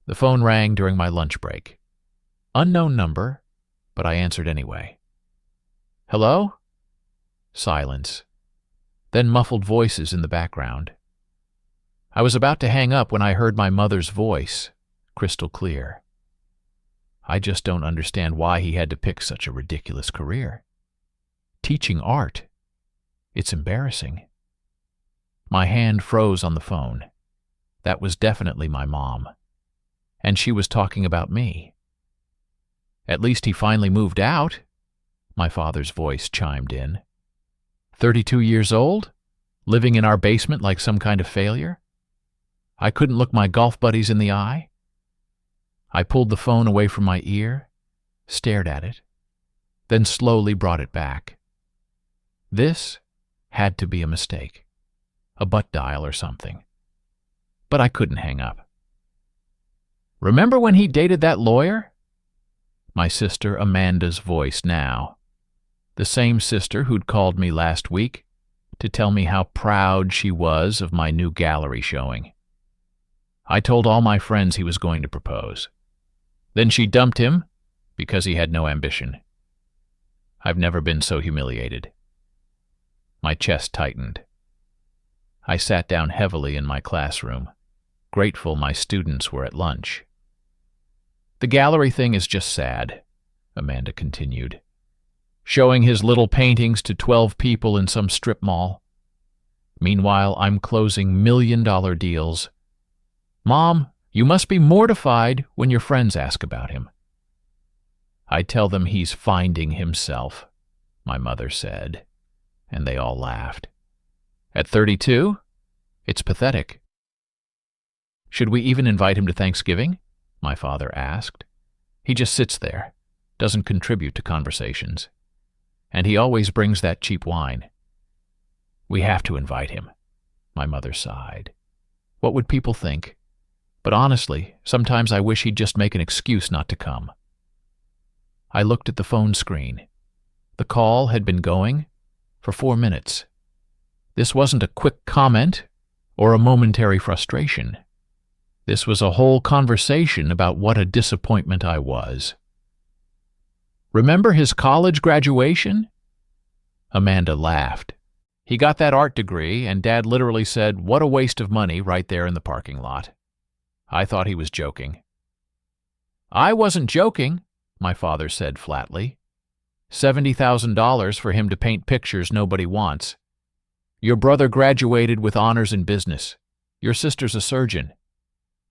The phone rang during my lunch break. Unknown number, but I answered anyway. Hello? Silence. Then muffled voices in the background. I was about to hang up when I heard my mother's voice, crystal clear. I just don't understand why he had to pick such a ridiculous career. Teaching art. It's embarrassing. My hand froze on the phone. That was definitely my mom. And she was talking about me. At least he finally moved out, my father's voice chimed in. 32 years old? Living in our basement like some kind of failure? I couldn't look my golf buddies in the eye? I pulled the phone away from my ear, stared at it, then slowly brought it back. This had to be a mistake, a butt dial or something. But I couldn't hang up. Remember when he dated that lawyer? My sister Amanda's voice now. The same sister who'd called me last week to tell me how proud she was of my new gallery showing. I told all my friends he was going to propose. Then she dumped him because he had no ambition. I've never been so humiliated. My chest tightened. I sat down heavily in my classroom, grateful my students were at lunch. The gallery thing is just sad, Amanda continued. Showing his little paintings to 12 people in some strip mall. Meanwhile, I'm closing million-dollar deals. Mom, you must be mortified when your friends ask about him. I tell them he's finding himself, my mother said, and they all laughed. At 32? It's pathetic. Should we even invite him to Thanksgiving? My father asked. He just sits there, doesn't contribute to conversations. And he always brings that cheap wine. We have to invite him, my mother sighed. What would people think? But honestly, sometimes I wish he'd just make an excuse not to come. I looked at the phone screen. The call had been going for 4 minutes. This wasn't a quick comment or a momentary frustration. This was a whole conversation about what a disappointment I was. Remember his college graduation? Amanda laughed. He got that art degree, and Dad literally said, "What a waste of money," right there in the parking lot. I thought he was joking. I wasn't joking, my father said flatly. $70,000 for him to paint pictures nobody wants. Your brother graduated with honors in business. Your sister's a surgeon.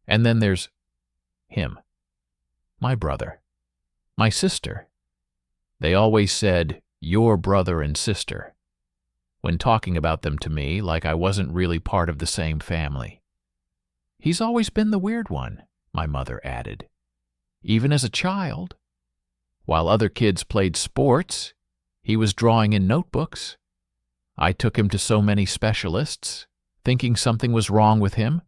And then there's him. My brother. My sister. They always said, your brother and sister, when talking about them to me like I wasn't really part of the same family. He's always been the weird one, my mother added. Even as a child. While other kids played sports, he was drawing in notebooks. I took him to so many specialists, thinking something was wrong with him.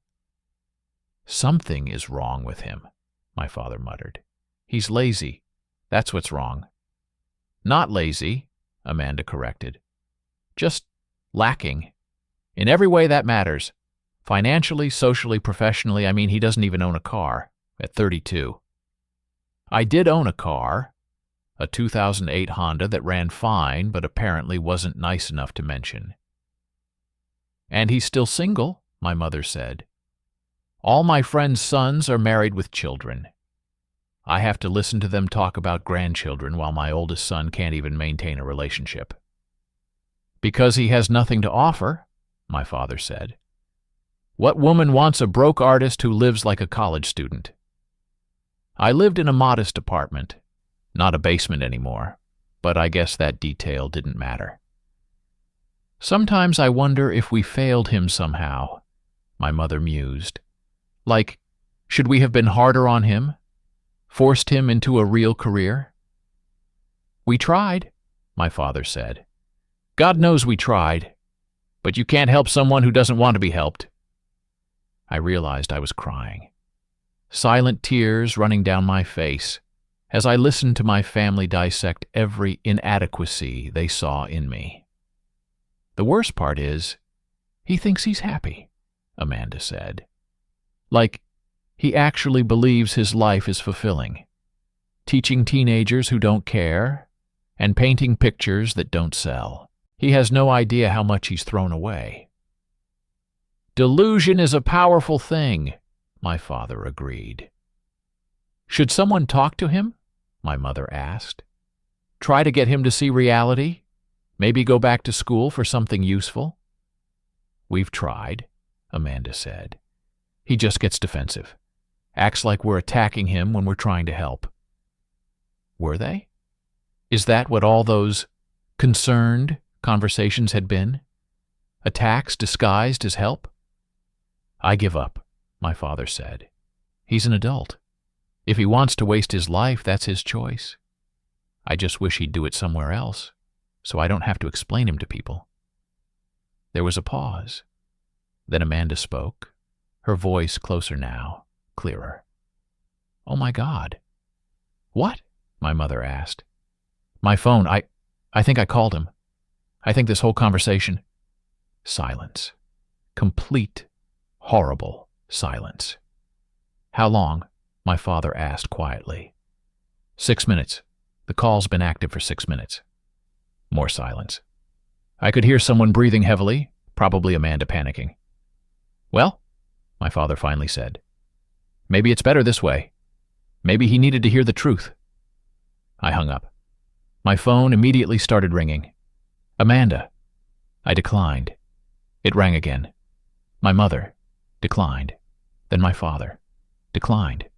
Something is wrong with him, my father muttered. He's lazy. That's what's wrong. Not lazy, Amanda corrected. Just lacking. In every way that matters. Financially, socially, professionally. I mean, he doesn't even own a car at 32. I did own a car, a 2008 Honda that ran fine but apparently wasn't nice enough to mention. And he's still single, my mother said. All my friends' sons are married with children. I have to listen to them talk about grandchildren while my oldest son can't even maintain a relationship. Because he has nothing to offer, my father said. What woman wants a broke artist who lives like a college student? I lived in a modest apartment, not a basement anymore, but I guess that detail didn't matter. Sometimes I wonder if we failed him somehow, my mother mused. Like, should we have been harder on him? Forced him into a real career? We tried, my father said. God knows we tried, but you can't help someone who doesn't want to be helped. I realized I was crying. Silent tears running down my face as I listened to my family dissect every inadequacy they saw in me. The worst part is, he thinks he's happy, Amanda said. Like, He actually believes his life is fulfilling, teaching teenagers who don't care and painting pictures that don't sell. He has no idea how much he's thrown away. Delusion is a powerful thing, my father agreed. Should someone talk to him? My mother asked. Try to get him to see reality? Maybe go back to school for something useful? We've tried, Amanda said. He just gets defensive. Acts like we're attacking him when we're trying to help. Were they? Is that what all those concerned conversations had been? Attacks disguised as help? I give up, my father said. He's an adult. If he wants to waste his life, that's his choice. I just wish he'd do it somewhere else, so I don't have to explain him to people. There was a pause. Then Amanda spoke, her voice closer now, clearer. Oh my God. What? My mother asked. My phone, I think I called him. I think this whole conversation. Silence. Complete, horrible silence. How long? My father asked quietly. 6 minutes. The call's been active for 6 minutes. More silence. I could hear someone breathing heavily, probably Amanda panicking. Well, my father finally said, maybe it's better this way. Maybe he needed to hear the truth. I hung up. My phone immediately started ringing. Amanda. I declined. It rang again. My mother. Declined. Then my father. Declined.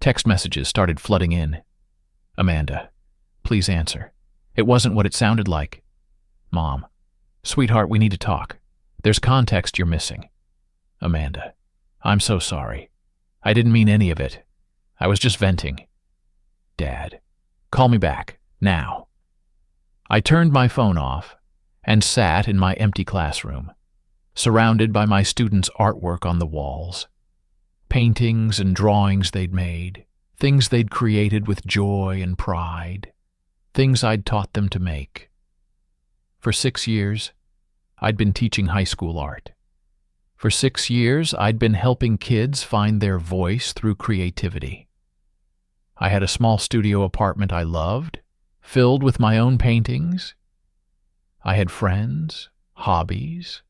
Text messages started flooding in. Amanda. Please answer. It wasn't what it sounded like. Mom. Sweetheart, we need to talk. There's context you're missing. Amanda. I'm so sorry. I didn't mean any of it. I was just venting. Dad. Call me back. Now. I turned my phone off and sat in my empty classroom, surrounded by my students' artwork on the walls. Paintings and drawings they'd made, things they'd created with joy and pride, things I'd taught them to make. For 6 years, I'd been teaching high school art. For 6 years, I'd been helping kids find their voice through creativity. I had a small studio apartment I loved, filled with my own paintings. I had friends, hobbies,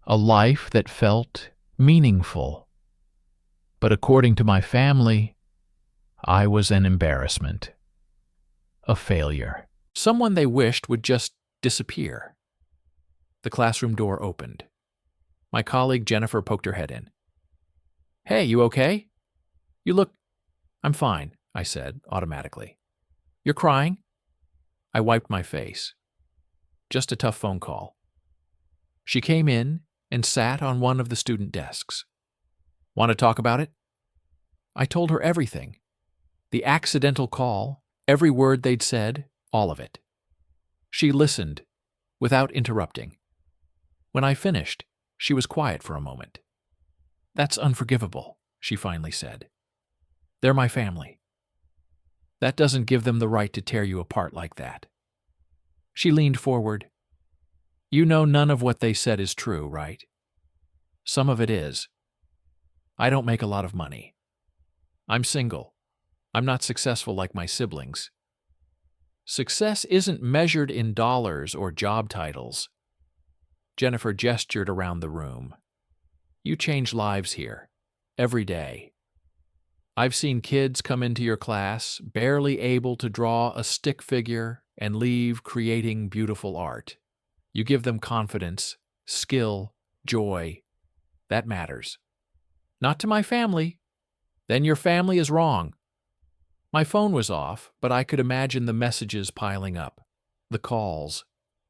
a life that felt meaningful. But according to my family, I was an embarrassment, a failure, someone they wished would just disappear. The classroom door opened. My colleague Jennifer poked her head in. Hey, you okay? You look... I'm fine, I said automatically. You're crying? I wiped my face. Just a tough phone call. She came in and sat on one of the student desks. Want to talk about it? I told her everything. The accidental call, every word they'd said, all of it. She listened, without interrupting. When I finished, she was quiet for a moment. That's unforgivable, she finally said. They're my family. That doesn't give them the right to tear you apart like that. She leaned forward. You know none of what they said is true, right? Some of it is. I don't make a lot of money. I'm single. I'm not successful like my siblings. Success isn't measured in dollars or job titles. Jennifer gestured around the room. You change lives here, every day. I've seen kids come into your class barely able to draw a stick figure and leave creating beautiful art. You give them confidence, skill, joy. That matters. Not to my family. Then your family is wrong. My phone was off, but I could imagine the messages piling up, the calls,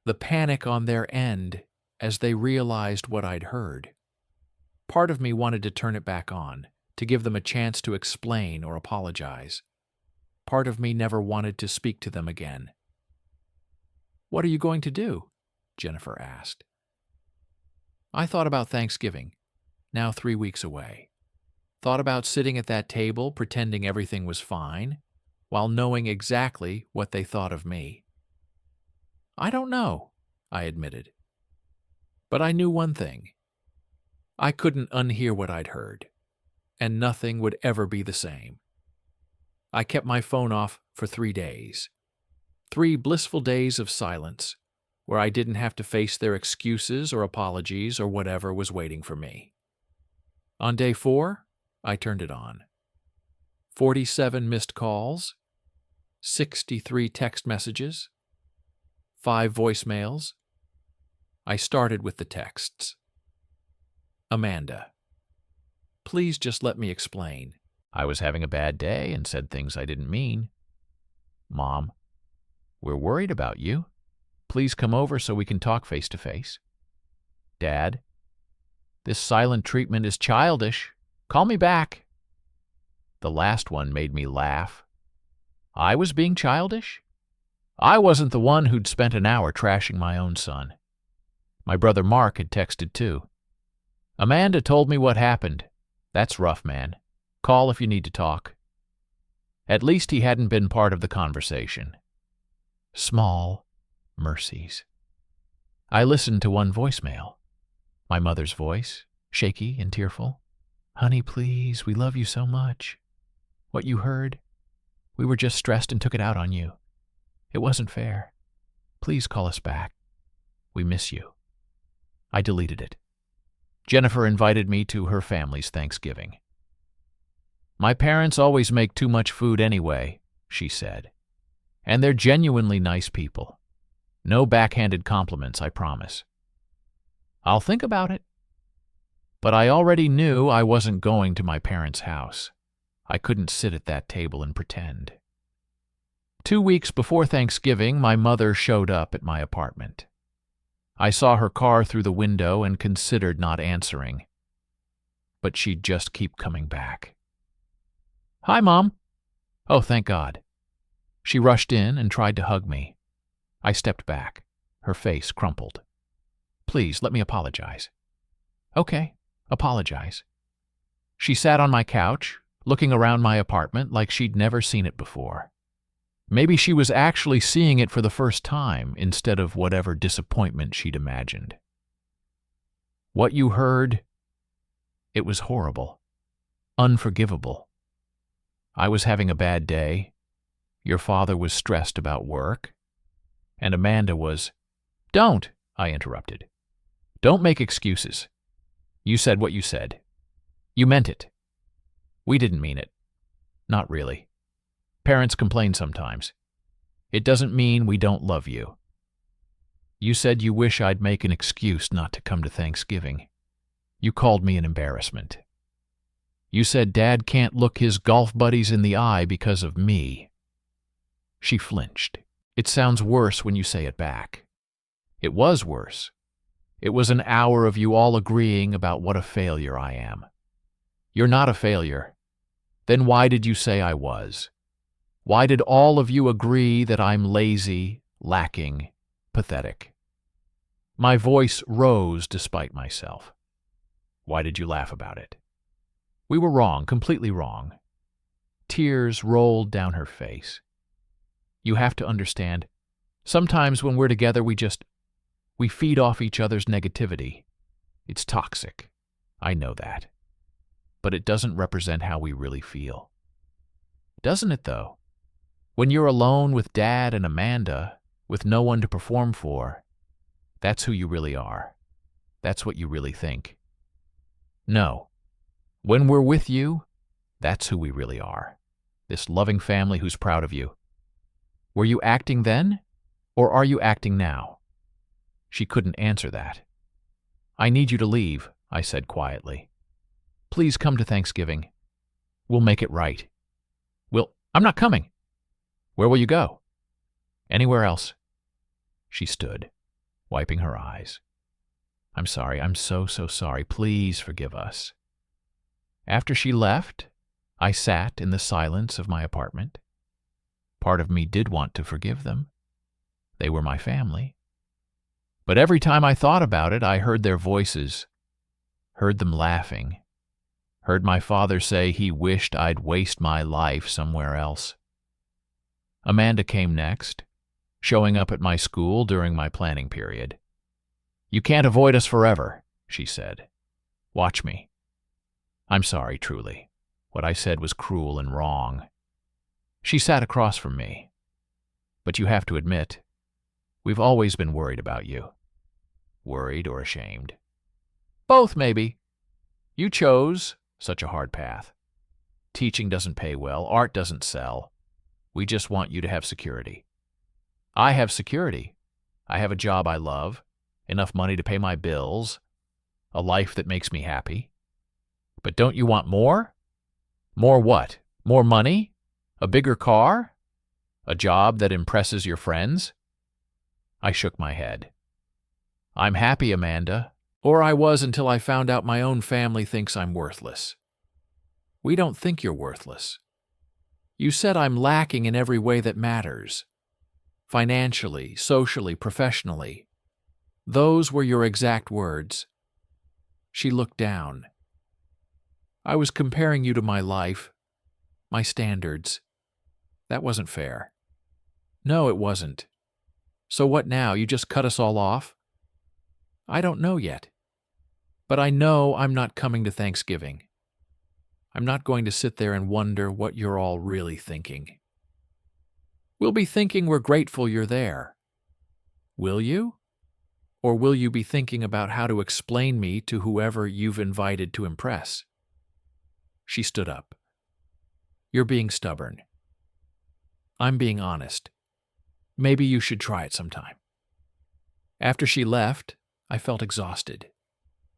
the panic on their end as they realized what I'd heard. Part of me wanted to turn it back on, to give them a chance to explain or apologize. Part of me never wanted to speak to them again. What are you going to do? Jennifer asked. I thought about Thanksgiving, now 3 weeks away. Thought about sitting at that table pretending everything was fine, while knowing exactly what they thought of me. I don't know, I admitted. But I knew one thing. I couldn't unhear what I'd heard. and nothing would ever be the same. I kept my phone off for 3 days. 3 blissful days of silence, where I didn't have to face their excuses or apologies or whatever was waiting for me. On day 4, I turned it on. 47 missed calls, 63 text messages, 5 voicemails. I started with the texts. Amanda, please just let me explain. I was having a bad day and said things I didn't mean. Mom, we're worried about you. Please come over so we can talk face to face. Dad, this silent treatment is childish. Call me back. The last one made me laugh. I was being childish? I wasn't the one who'd spent an hour trashing my own son. My brother Mark had texted too. Amanda told me what happened. That's rough, man. Call if you need to talk. At least he hadn't been part of the conversation. Small mercies. I listened to one voicemail. My mother's voice, shaky and tearful. Honey, please, we love you so much. What you heard, we were just stressed and took it out on you. It wasn't fair. Please call us back. We miss you. I deleted it. Jennifer invited me to her family's Thanksgiving. My parents always make too much food anyway, she said. And they're genuinely nice people. No backhanded compliments, I promise. I'll think about it. But I already knew I wasn't going to my parents' house. I couldn't sit at that table and pretend. 2 weeks before Thanksgiving, my mother showed up at my apartment. I saw her car through the window and considered not answering. But she'd just keep coming back. Hi, Mom. Oh, thank God. She rushed in and tried to hug me. I stepped back, her face crumpled. Please, let me apologize. Okay, apologize. She sat on my couch, looking around my apartment like she'd never seen it before. Maybe she was actually seeing it for the first time instead of whatever disappointment she'd imagined. What you heard, it was horrible, unforgivable. I was having a bad day. Your father was stressed about work. And Amanda was... Don't, I interrupted. Don't make excuses. You said what you said. You meant it. We didn't mean it. Not really. Parents complain sometimes. It doesn't mean we don't love you. You said you wish I'd make an excuse not to come to Thanksgiving. You called me an embarrassment. You said Dad can't look his golf buddies in the eye because of me. She flinched. It sounds worse when you say it back. It was worse. It was an hour of you all agreeing about what a failure I am. You're not a failure. Then why did you say I was? Why did all of you agree that I'm lazy, lacking, pathetic? My voice rose despite myself. Why did you laugh about it? We were wrong, completely wrong. Tears rolled down her face. You have to understand, sometimes when we're together we feed off each other's negativity. It's toxic. I know that. But it doesn't represent how we really feel. Doesn't it, though? When you're alone with Dad and Amanda, with no one to perform for, that's who you really are. That's what you really think. No. When we're with you, that's who we really are. This loving family who's proud of you. Were you acting then, or are you acting now? She couldn't answer that. I need you to leave, I said quietly. Please come to Thanksgiving. We'll make it right. I'm not coming. Where will you go? Anywhere else. She stood, wiping her eyes. I'm sorry, I'm so sorry. Please forgive us. After she left, I sat in the silence of my apartment. Part of me did want to forgive them. They were my family. But every time I thought about it, I heard their voices, heard them laughing, heard my father say he wished I'd waste my life somewhere else. Amanda came next, showing up at my school during my planning period. You can't avoid us forever, she said. Watch me. I'm sorry, truly. What I said was cruel and wrong. She sat across from me. But you have to admit, we've always been worried about you. Worried or ashamed? Both, maybe. You chose such a hard path. Teaching doesn't pay well, art doesn't sell. We just want you to have security. I have security. I have a job I love, enough money to pay my bills, a life that makes me happy. But don't you want more? More what? More money? A bigger car? A job that impresses your friends? I shook my head. I'm happy, Amanda, or I was until I found out my own family thinks I'm worthless. We don't think you're worthless. You said I'm lacking in every way that matters. Financially, socially, professionally. Those were your exact words. She looked down. I was comparing you to my life, my standards. That wasn't fair. No, it wasn't. So what now? You just cut us all off? I don't know yet. But I know I'm not coming to Thanksgiving. I'm not going to sit there and wonder what you're all really thinking. We'll be thinking we're grateful you're there. Will you? Or will you be thinking about how to explain me to whoever you've invited to impress? She stood up. You're being stubborn. I'm being honest. Maybe you should try it sometime. After she left, I felt exhausted.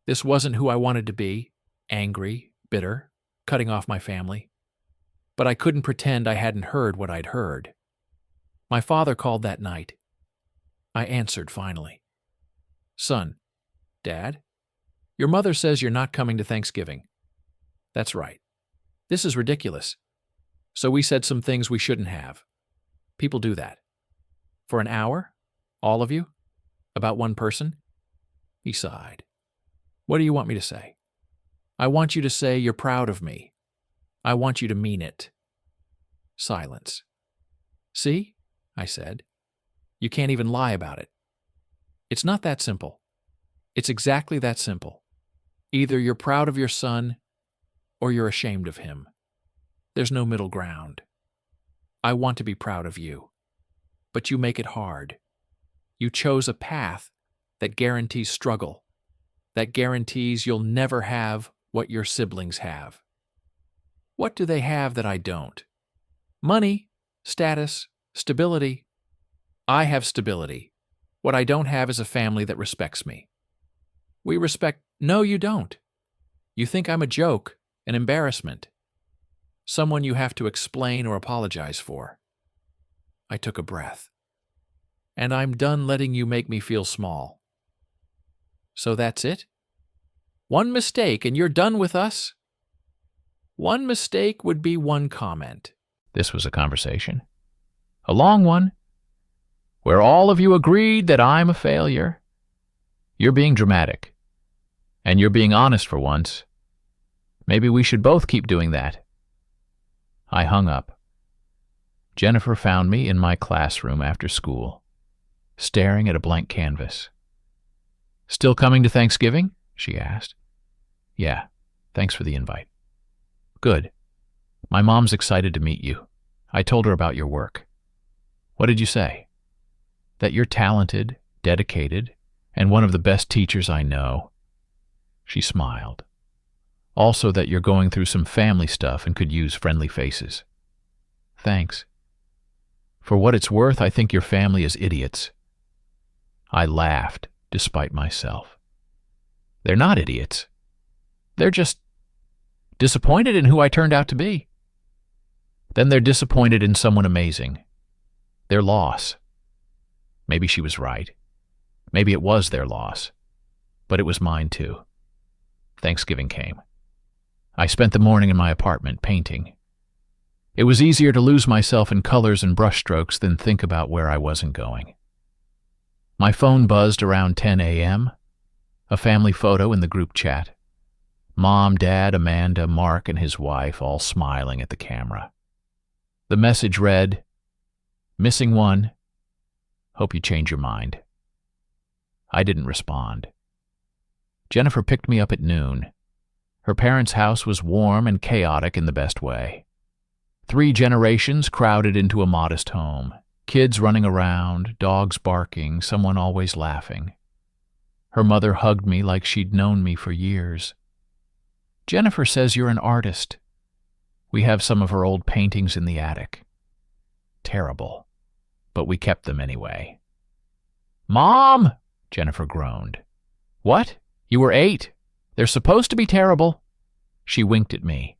This wasn't who I wanted to be, angry, bitter, cutting off my family. But I couldn't pretend I hadn't heard what I'd heard. My father called that night. I answered finally. Son, Dad, your mother says you're not coming to Thanksgiving. That's right. This is ridiculous. So we said some things we shouldn't have. People do that. For an hour? All of you? About one person? He sighed. What do you want me to say? I want you to say you're proud of me. I want you to mean it. Silence. See? I said. You can't even lie about it. It's not that simple. It's exactly that simple. Either you're proud of your son, or you're ashamed of him. There's no middle ground. I want to be proud of you. But you make it hard. You chose a path that guarantees struggle, that guarantees you'll never have what your siblings have. What do they have that I don't? Money, status, stability. I have stability. What I don't have is a family that respects me. We respect— No, you don't. You think I'm a joke, an embarrassment. Someone you have to explain or apologize for. I took a breath. And I'm done letting you make me feel small. So that's it? One mistake and you're done with us? One mistake would be one comment. This was a conversation. A long one, where all of you agreed that I'm a failure. You're being dramatic. And you're being honest for once. Maybe we should both keep doing that. I hung up. Jennifer found me in my classroom after school, staring at a blank canvas. Still coming to Thanksgiving? She asked. Yeah, thanks for the invite. Good. My mom's excited to meet you. I told her about your work. What did you say? That you're talented, dedicated, and one of the best teachers I know. She smiled. Also that you're going through some family stuff and could use friendly faces. Thanks. For what it's worth, I think your family is idiots. I laughed, despite myself. They're not idiots. They're just disappointed in who I turned out to be. Then they're disappointed in someone amazing. Their loss. Maybe she was right. Maybe it was their loss. But it was mine too. Thanksgiving came. I spent the morning in my apartment painting. It was easier to lose myself in colors and brushstrokes than think about where I wasn't going. My phone buzzed around 10 a.m. A family photo in the group chat. Mom, Dad, Amanda, Mark, and his wife all smiling at the camera. The message read, "Missing one. Hope you change your mind." I didn't respond. Jennifer picked me up at noon. Her parents' house was warm and chaotic in the best way. 3 generations crowded into a modest home. Kids running around, dogs barking, someone always laughing. Her mother hugged me like she'd known me for years. "Jennifer says you're an artist." We have some of her old paintings in the attic. Terrible, but we kept them anyway. "Mom!" Jennifer groaned. "What? You were 8. They're supposed to be terrible." She winked at me.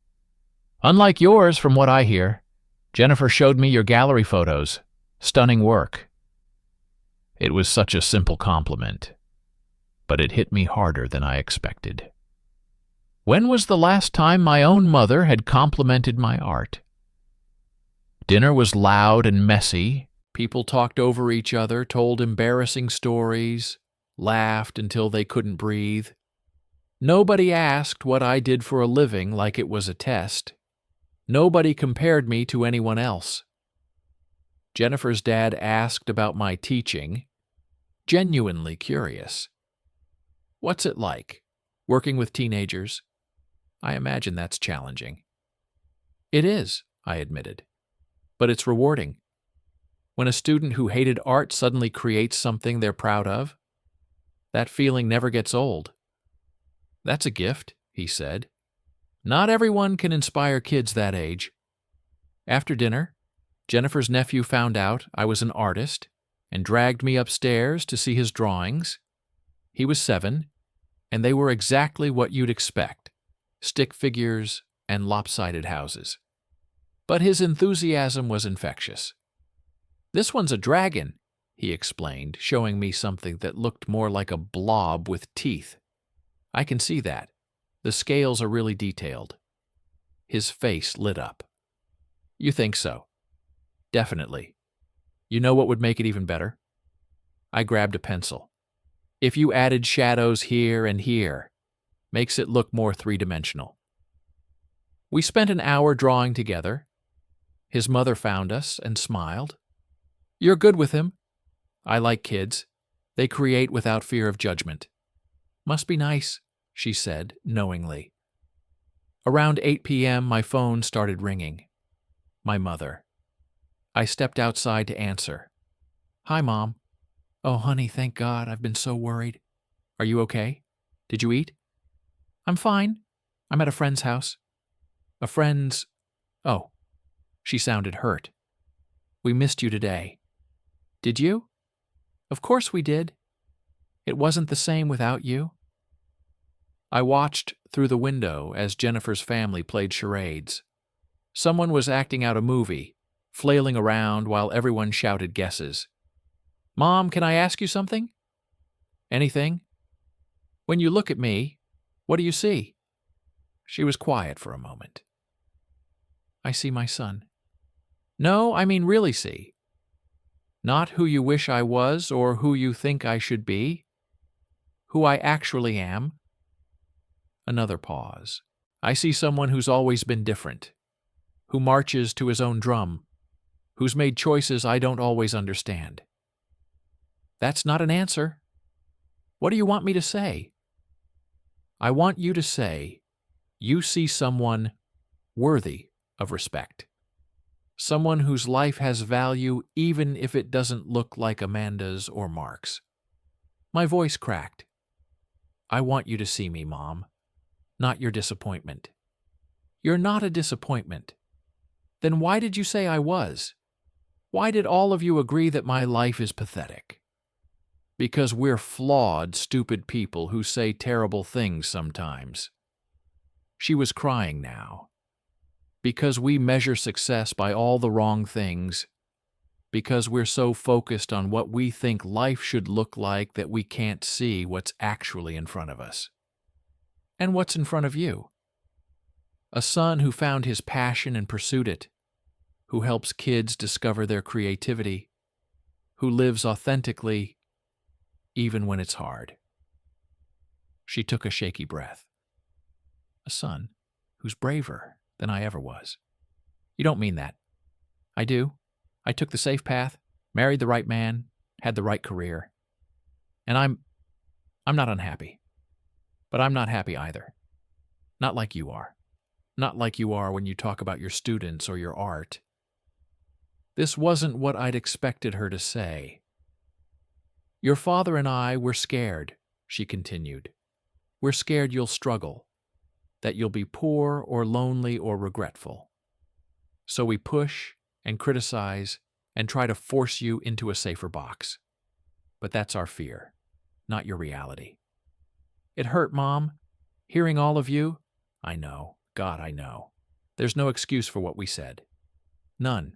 "Unlike yours, from what I hear. Jennifer showed me your gallery photos. Stunning work." It was such a simple compliment, but it hit me harder than I expected. When was the last time my own mother had complimented my art? Dinner was loud and messy. People talked over each other, told embarrassing stories, laughed until they couldn't breathe. Nobody asked what I did for a living like it was a test. Nobody compared me to anyone else. Jennifer's dad asked about my teaching, genuinely curious. "What's it like, working with teenagers?" I imagine that's challenging. "It is," I admitted, "but it's rewarding. When a student who hated art suddenly creates something they're proud of, that feeling never gets old." "That's a gift," he said. "Not everyone can inspire kids that age." After dinner, Jennifer's nephew found out I was an artist and dragged me upstairs to see his drawings. He was 7, and they were exactly what you'd expect: stick figures and lopsided houses. But his enthusiasm was infectious. "This one's a dragon," he explained, showing me something that looked more like a blob with teeth. "I can see that. The scales are really detailed." His face lit up. "You think so?" "Definitely. You know what would make it even better?" I grabbed a pencil. "If you added shadows here and here, makes it look more three-dimensional." We spent an hour drawing together. His mother found us and smiled. "You're good with him." "I like kids. They create without fear of judgment." "Must be nice," she said, knowingly. Around 8 p.m., my phone started ringing. My mother. I stepped outside to answer. "Hi, Mom." "Oh, honey, thank God. I've been so worried." "Are you okay? Did you eat?" "I'm fine. I'm at a friend's house." "A friend's... Oh." She sounded hurt. "We missed you today." "Did you?" "Of course we did. It wasn't the same without you." I watched through the window as Jennifer's family played charades. Someone was acting out a movie, flailing around while everyone shouted guesses. "Mom, can I ask you something?" "Anything?" "When you look at me, what do you see?" She was quiet for a moment. "I see my son." "No, I mean really see. Not who you wish I was or who you think I should be. Who I actually am." Another pause. "I see someone who's always been different, who marches to his own drum, who's made choices I don't always understand." "That's not an answer. What do you want me to say?" "I want you to say you see someone worthy of respect. Someone whose life has value even if it doesn't look like Amanda's or Mark's." My voice cracked. "I want you to see me, Mom, not your disappointment." "You're not a disappointment. Then why did you say I was? Why did all of you agree that my life is pathetic?" "Because we're flawed, stupid people who say terrible things sometimes." She was crying now. "Because we measure success by all the wrong things. Because we're so focused on what we think life should look like that we can't see what's actually in front of us." "And what's in front of you?" "A son who found his passion and pursued it, who helps kids discover their creativity, who lives authentically, even when it's hard." She took a shaky breath. "A son who's braver than I ever was." "You don't mean that." "I do. I took the safe path, married the right man, had the right career. And I'm not unhappy. But I'm not happy either. Not like you are. Not like you are when you talk about your students or your art. This wasn't what I'd expected her to say. Your father and I were scared, she continued. We're scared you'll struggle, that you'll be poor or lonely or regretful. So we push and criticize and try to force you into a safer box. But that's our fear, not your reality. It hurt, Mom. Hearing all of you, I know, God, I know. There's no excuse for what we said. None.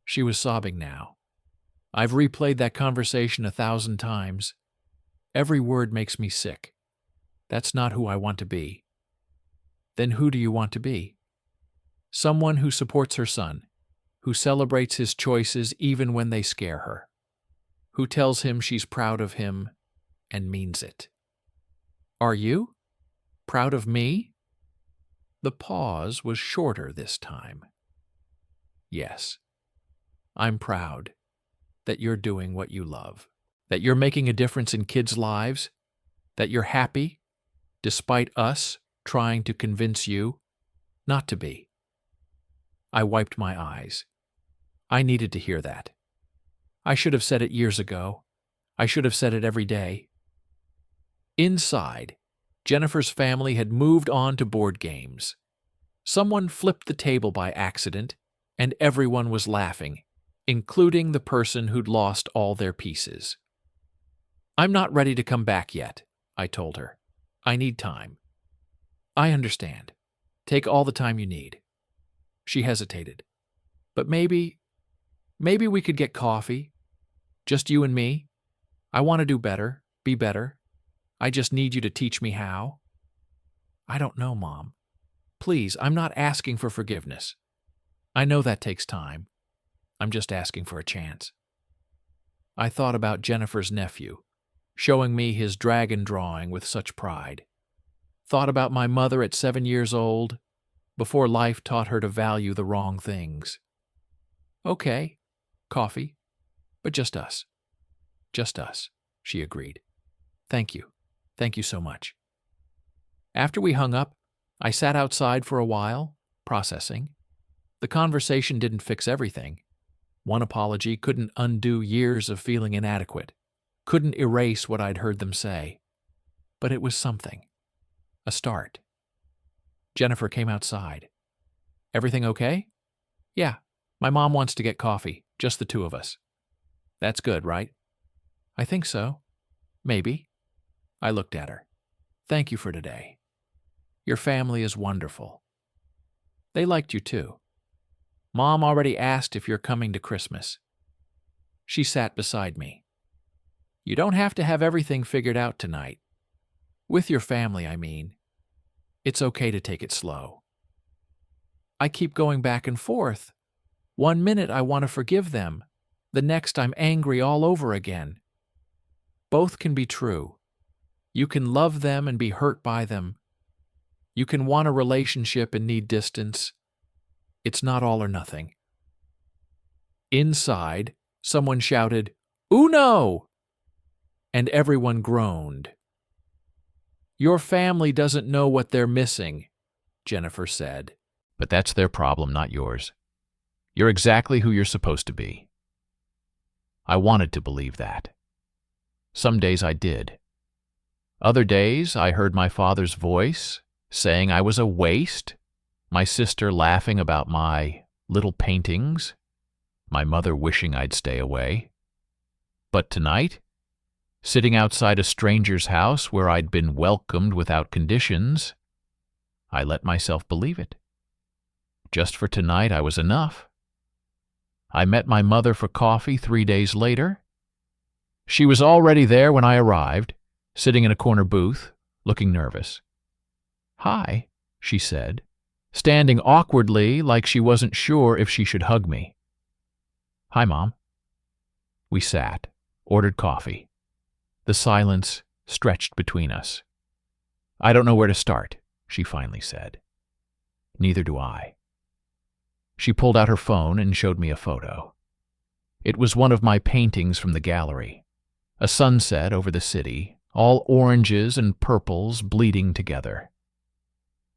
She was sobbing now. I've replayed that conversation 1,000 times. Every word makes me sick. That's not who I want to be. Then who do you want to be? Someone who supports her son, who celebrates his choices even when they scare her, who tells him she's proud of him and means it. Are you? Proud of me? The pause was shorter this time. Yes, I'm proud that you're doing what you love, that you're making a difference in kids' lives, that you're happy, despite us trying to convince you not to be. I wiped my eyes. I needed to hear that. I should have said it years ago. I should have said it every day. Inside, Jennifer's family had moved on to board games. Someone flipped the table by accident, and everyone was laughing, including the person who'd lost all their pieces. I'm not ready to come back yet, I told her. I need time. I understand. Take all the time you need. She hesitated. But maybe we could get coffee. Just you and me. I want to do better, be better. I just need you to teach me how. I don't know, Mom. Please, I'm not asking for forgiveness. I know that takes time. I'm just asking for a chance. I thought about Jennifer's nephew, showing me his dragon drawing with such pride. Thought about my mother at 7 years old, before life taught her to value the wrong things. Okay, coffee, but just us. Just us, she agreed. Thank you. Thank you so much. After we hung up, I sat outside for a while, processing. The conversation didn't fix everything. One apology couldn't undo years of feeling inadequate, couldn't erase what I'd heard them say. But it was something. A start. Jennifer came outside. Everything okay? Yeah, my mom wants to get coffee, just the two of us. That's good, right? I think so. Maybe. I looked at her. Thank you for today. Your family is wonderful. They liked you too. Mom already asked if you're coming to Christmas. She sat beside me. You don't have to have everything figured out tonight. With your family, I mean. It's okay to take it slow. I keep going back and forth. 1 minute I want to forgive them. The next I'm angry all over again. Both can be true. You can love them and be hurt by them. You can want a relationship and need distance. It's not all or nothing. Inside, someone shouted, "Uno!" and everyone groaned. Your family doesn't know what they're missing, Jennifer said. But that's their problem, not yours. You're exactly who you're supposed to be. I wanted to believe that. Some days I did. Other days I heard my father's voice saying I was a waste, my sister laughing about my little paintings, my mother wishing I'd stay away. But tonight, sitting outside a stranger's house where I'd been welcomed without conditions, I let myself believe it. Just for tonight I was enough. I met my mother for coffee 3 days later. She was already there when I arrived, sitting in a corner booth, looking nervous. "Hi," she said, standing awkwardly like she wasn't sure if she should hug me. "Hi, Mom." We sat, ordered coffee. The silence stretched between us. "I don't know where to start," she finally said. "Neither do I." She pulled out her phone and showed me a photo. It was one of my paintings from the gallery. A sunset over the city, all oranges and purples bleeding together.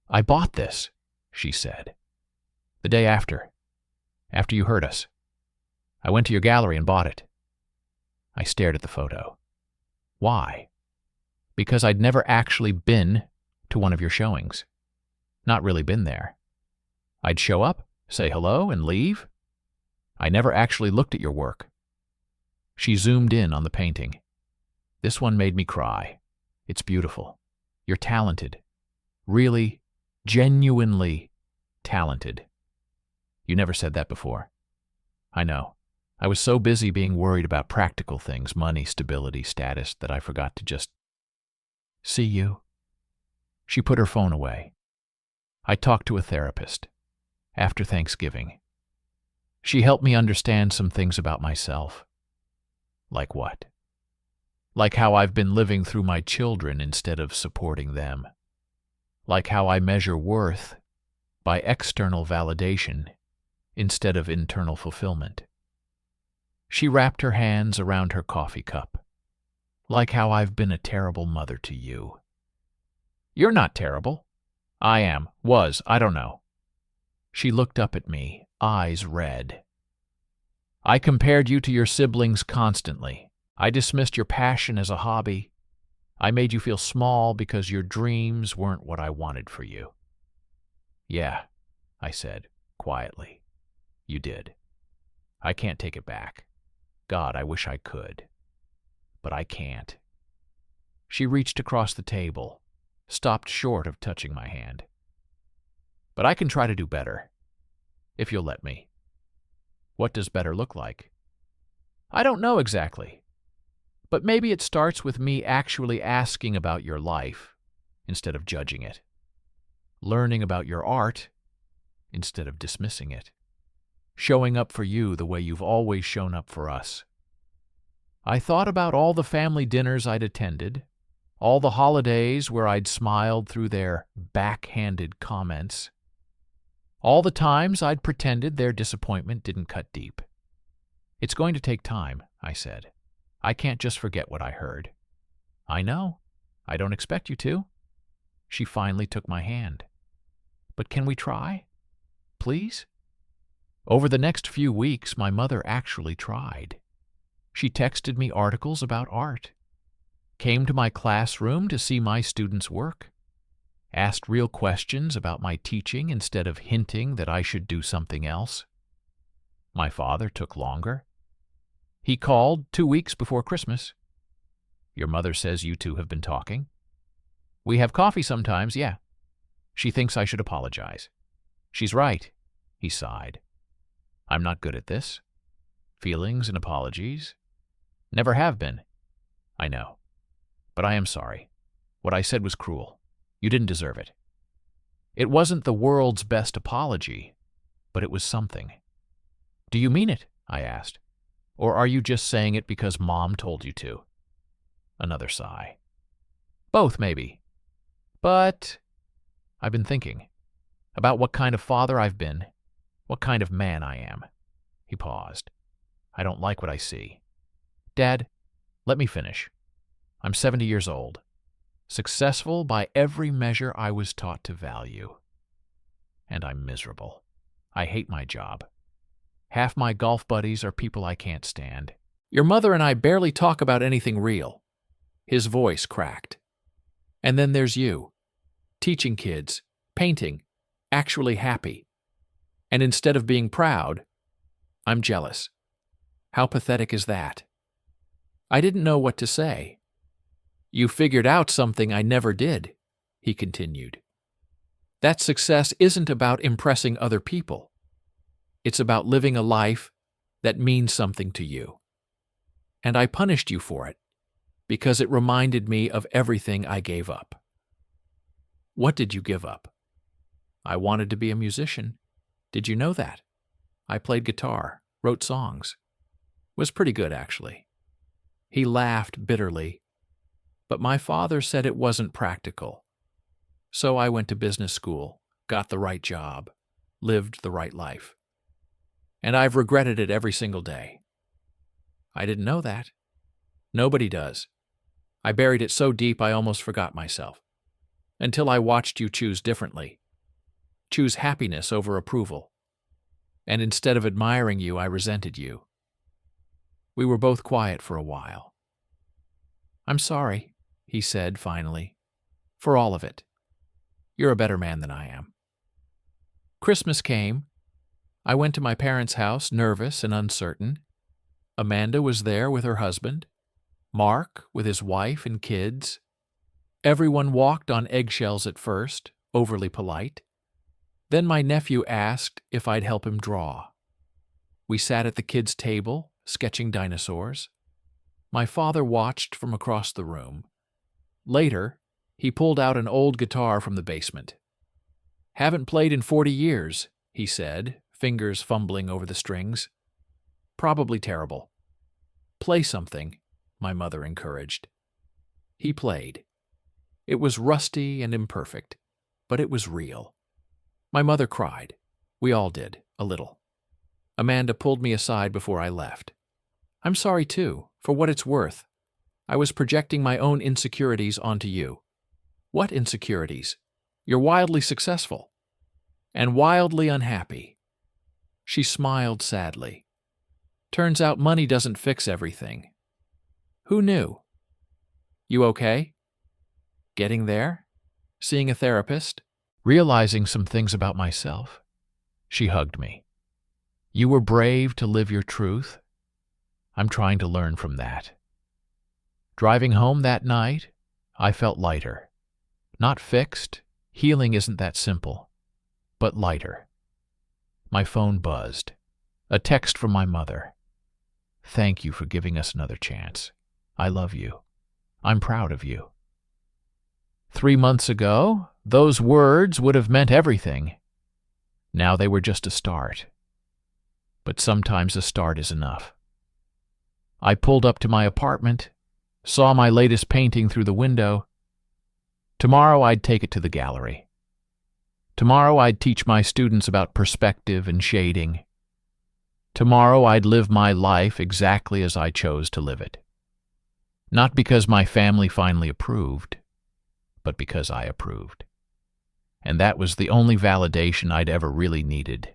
I bought this, she said. The day after you heard us. I went to your gallery and bought it. I stared at the photo. Why? Because I'd never actually been to one of your showings. Not really been there. I'd show up, say hello, and leave. I never actually looked at your work. She zoomed in on the painting. This one made me cry. It's beautiful. You're talented. Really, genuinely talented. You never said that before. I know. I was so busy being worried about practical things, money, stability, status, that I forgot to just see you. She put her phone away. I talked to a therapist after Thanksgiving. She helped me understand some things about myself. Like what? Like how I've been living through my children instead of supporting them. Like how I measure worth by external validation instead of internal fulfillment. She wrapped her hands around her coffee cup. Like how I've been a terrible mother to you. You're not terrible. I am. Was. I don't know. She looked up at me, eyes red. I compared you to your siblings constantly. I dismissed your passion as a hobby. I made you feel small because your dreams weren't what I wanted for you. Yeah, I said, quietly. You did. I can't take it back. God, I wish I could. But I can't. She reached across the table, stopped short of touching my hand. But I can try to do better, if you'll let me. What does better look like? I don't know exactly. But maybe it starts with me actually asking about your life instead of judging it. Learning about your art instead of dismissing it. Showing up for you the way you've always shown up for us. I thought about all the family dinners I'd attended, all the holidays where I'd smiled through their backhanded comments, all the times I'd pretended their disappointment didn't cut deep. It's going to take time, I said. I can't just forget what I heard. I know. I don't expect you to. She finally took my hand. But can we try? Please? Over the next few weeks, my mother actually tried. She texted me articles about art, came to my classroom to see my students' work, asked real questions about my teaching instead of hinting that I should do something else. My father took longer. He called 2 weeks before Christmas. Your mother says you two have been talking. We have coffee sometimes, yeah. She thinks I should apologize. She's right, he sighed. I'm not good at this. Feelings and apologies. Never have been. I know. But I am sorry. What I said was cruel. You didn't deserve it. It wasn't the world's best apology, but it was something. Do you mean it? I asked. Or are you just saying it because Mom told you to? Another sigh. Both, maybe. But I've been thinking about what kind of father I've been, what kind of man I am. He paused. I don't like what I see. Dad, let me finish. I'm 70 years old, successful by every measure I was taught to value. And I'm miserable. I hate my job. Half my golf buddies are people I can't stand. Your mother and I barely talk about anything real. His voice cracked. And then there's you, teaching kids, painting, actually happy. And instead of being proud, I'm jealous. How pathetic is that? I didn't know what to say. You figured out something I never did, he continued. That success isn't about impressing other people. It's about living a life that means something to you. And I punished you for it, because it reminded me of everything I gave up. What did you give up? I wanted to be a musician. Did you know that? I played guitar, wrote songs. Was pretty good, actually. He laughed bitterly, but my father said it wasn't practical. So I went to business school, got the right job, lived the right life. And I've regretted it every single day. I didn't know that. Nobody does. I buried it so deep I almost forgot myself. Until I watched you choose differently. choose happiness over approval. And instead of admiring you, I resented you. We were both quiet for a while. I'm sorry, he said finally, for all of it. You're a better man than I am. Christmas came. I went to my parents' house, nervous and uncertain. Amanda was there with her husband, Mark with his wife and kids. Everyone walked on eggshells at first, overly polite. Then my nephew asked if I'd help him draw. We sat at the kids' table, sketching dinosaurs. My father watched from across the room. Later, he pulled out an old guitar from the basement. Haven't played in 40 years, he said, fingers fumbling over the strings. Probably terrible. Play something, my mother encouraged. He played. It was rusty and imperfect, but it was real. My mother cried. We all did, a little. Amanda pulled me aside before I left. I'm sorry too, for what it's worth. I was projecting my own insecurities onto you. What insecurities? You're wildly successful. And wildly unhappy. She smiled sadly. Turns out money doesn't fix everything. Who knew? You okay? Getting there? Seeing a therapist? Realizing some things about myself. She hugged me. You were brave to live your truth. I'm trying to learn from that. Driving home that night, I felt lighter. Not fixed. Healing isn't that simple. But lighter. My phone buzzed. A text from my mother. Thank you for giving us another chance. I love you. I'm proud of you. 3 months ago, those words would have meant everything. Now they were just a start. But sometimes a start is enough. I pulled up to my apartment, saw my latest painting through the window. Tomorrow I'd take it to the gallery. Tomorrow I'd teach my students about perspective and shading. Tomorrow I'd live my life exactly as I chose to live it. Not because my family finally approved, but because I approved. And that was the only validation I'd ever really needed.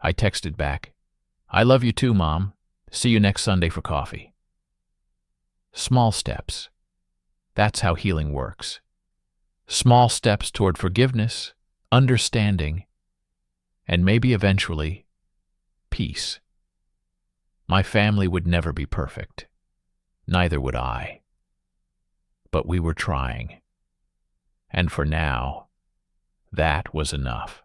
I texted back, I love you too, Mom. See you next Sunday for coffee. Small steps. That's how healing works. Small steps toward forgiveness, understanding, and maybe eventually, peace. My family would never be perfect. Neither would I. But we were trying. And for now, that was enough.